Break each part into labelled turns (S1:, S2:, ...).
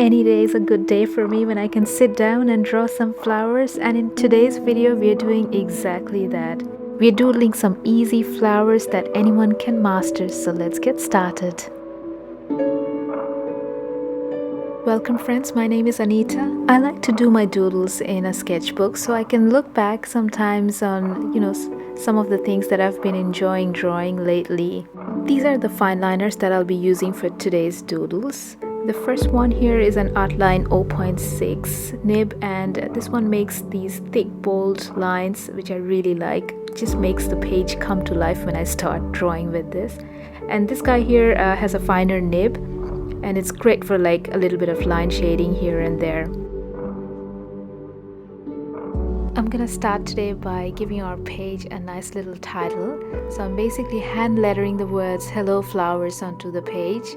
S1: Any day is a good day for me when I can sit down and draw some flowers, and in today's video we are doing exactly that. We are doodling some easy flowers that anyone can master, so let's get started. Welcome friends, my name is Anita. I like to do my doodles in a sketchbook so I can look back sometimes on, some of the things that I've been enjoying drawing lately. These are the fine liners that I'll be using for today's doodles. The first one here is an Outline 0.6 nib, and this one makes these thick bold lines which I really like. It just makes the page come to life when I start drawing with this. And this guy here has a finer nib, and it's great for like a little bit of line shading here and there. I'm gonna start today by giving our page a nice little title. So I'm basically hand lettering the words "Hello Flowers" onto the page.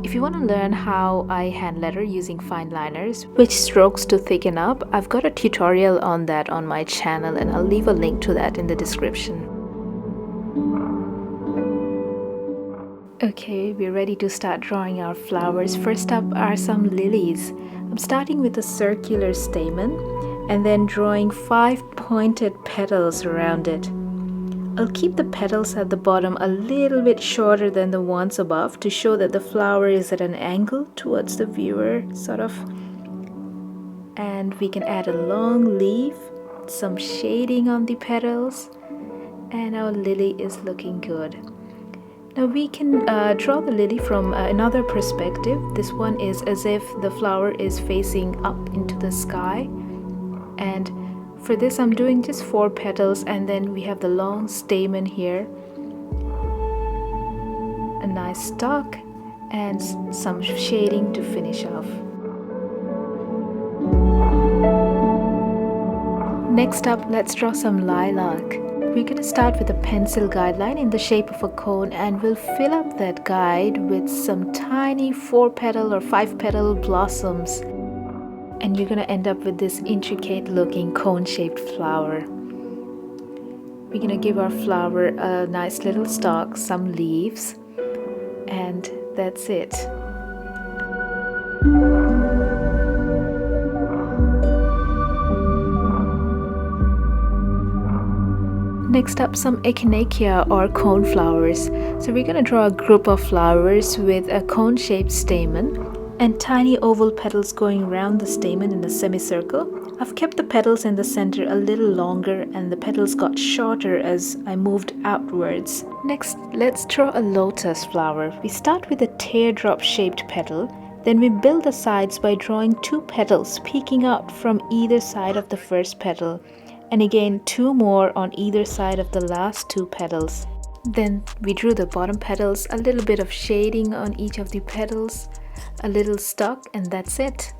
S1: If you want to learn how I hand letter using fine liners, which strokes to thicken up, I've got a tutorial on that on my channel, and I'll leave a link to that in the description. Okay, we're ready to start drawing our flowers. First up are some lilies. I'm starting with a circular stamen and then drawing 5 pointed petals around it. I'll keep the petals at the bottom a little bit shorter than the ones above to show that the flower is at an angle towards the viewer, sort of. And we can add a long leaf, some shading on the petals, and our lily is looking good. Now we can draw the lily from another perspective. This one is as if the flower is facing up into the sky, and for this I'm doing just 4 petals, and then we have the long stamen here, a nice stalk, and some shading to finish off. Next up, let's draw some lilac. We're going to start with a pencil guideline in the shape of a cone, and we'll fill up that guide with some tiny 4-petal or 5-petal blossoms. And you're going to end up with this intricate looking cone-shaped flower. We're going to give our flower a nice little stalk, some leaves, and that's it. Next up, some echinacea or cone flowers. So we're going to draw a group of flowers with a cone-shaped stamen and tiny oval petals going around the stamen in a semicircle. I've kept the petals in the center a little longer, and the petals got shorter as I moved outwards. Next, let's draw a lotus flower. We start with a teardrop shaped petal, then we build the sides by drawing 2 petals peeking out from either side of the first petal, and again 2 more on either side of the last 2 petals. Then we drew the bottom petals, a little bit of shading on each of the petals, a little stalk, and that's it.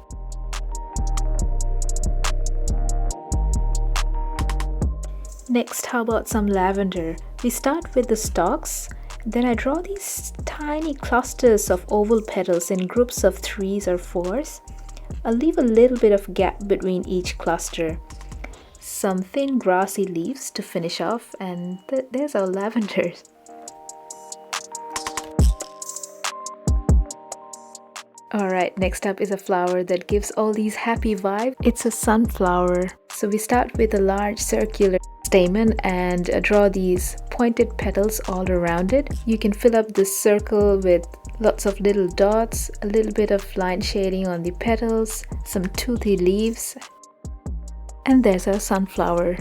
S1: Next, how about some lavender? We start with the stalks, then I draw these tiny clusters of oval petals in groups of 3s or 4s. I'll leave a little bit of gap between each cluster. Some thin grassy leaves to finish off, and there's our lavender. Alright, next up is a flower that gives all these happy vibes. It's a sunflower. So we start with a large circular stamen and draw these pointed petals all around it. You can fill up this circle with lots of little dots, a little bit of line shading on the petals, some toothy leaves, and there's our sunflower.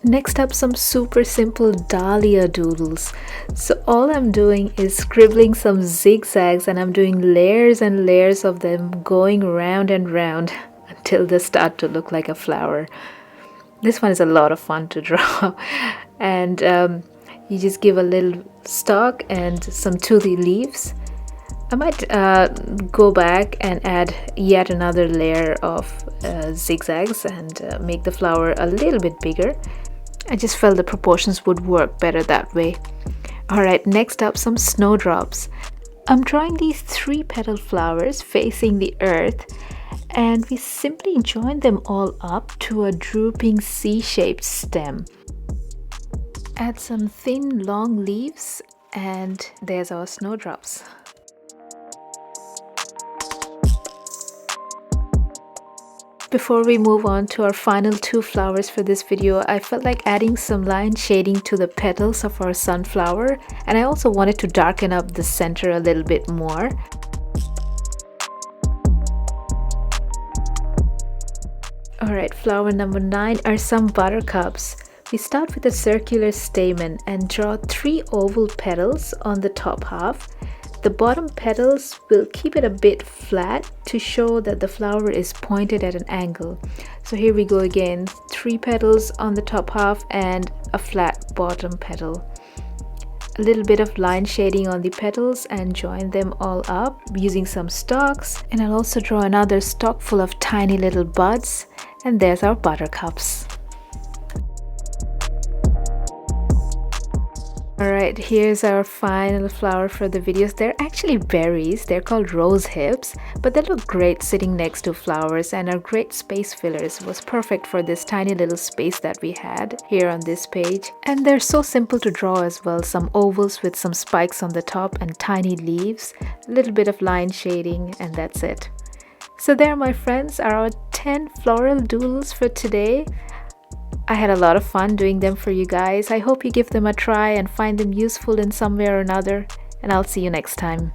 S1: Next up, some super simple dahlia doodles. So all I'm doing is scribbling some zigzags, and I'm doing layers and layers of them going round and round until they start to look like a flower. This one is a lot of fun to draw. And you just give a little stalk and some toothy leaves. I might go back and add yet another layer of zigzags and make the flower a little bit bigger. I just felt the proportions would work better that way. Alright, next up, some snowdrops. I'm drawing these 3-petal flowers facing the earth, and we simply join them all up to a drooping C-shaped stem. Add some thin long leaves And there's our snowdrops. Before we move on to our final two flowers for this video, I felt like adding some line shading to the petals of our sunflower, and I also wanted to darken up the center a little bit more. Alright, flower number 9 are some buttercups. We start with a circular stamen and draw 3 oval petals on the top half. The bottom petals will keep it a bit flat to show that the flower is pointed at an angle. So here we go again, 3 petals on the top half and a flat bottom petal. A little bit of line shading on the petals and join them all up using some stalks. And I'll also draw another stalk full of tiny little buds. And there's our buttercups. Alright, here's our final flower for the videos. They're actually berries. They're called rose hips, but they look great sitting next to flowers and are great space fillers. It was perfect for this tiny little space that we had here on this page. And they're so simple to draw as well. Some ovals with some spikes on the top and tiny leaves, a little bit of line shading, and that's it. So there, my friends, are our 10 floral doodles for today. I had a lot of fun doing them for you guys. I hope you give them a try and find them useful in some way or another, and I'll see you next time.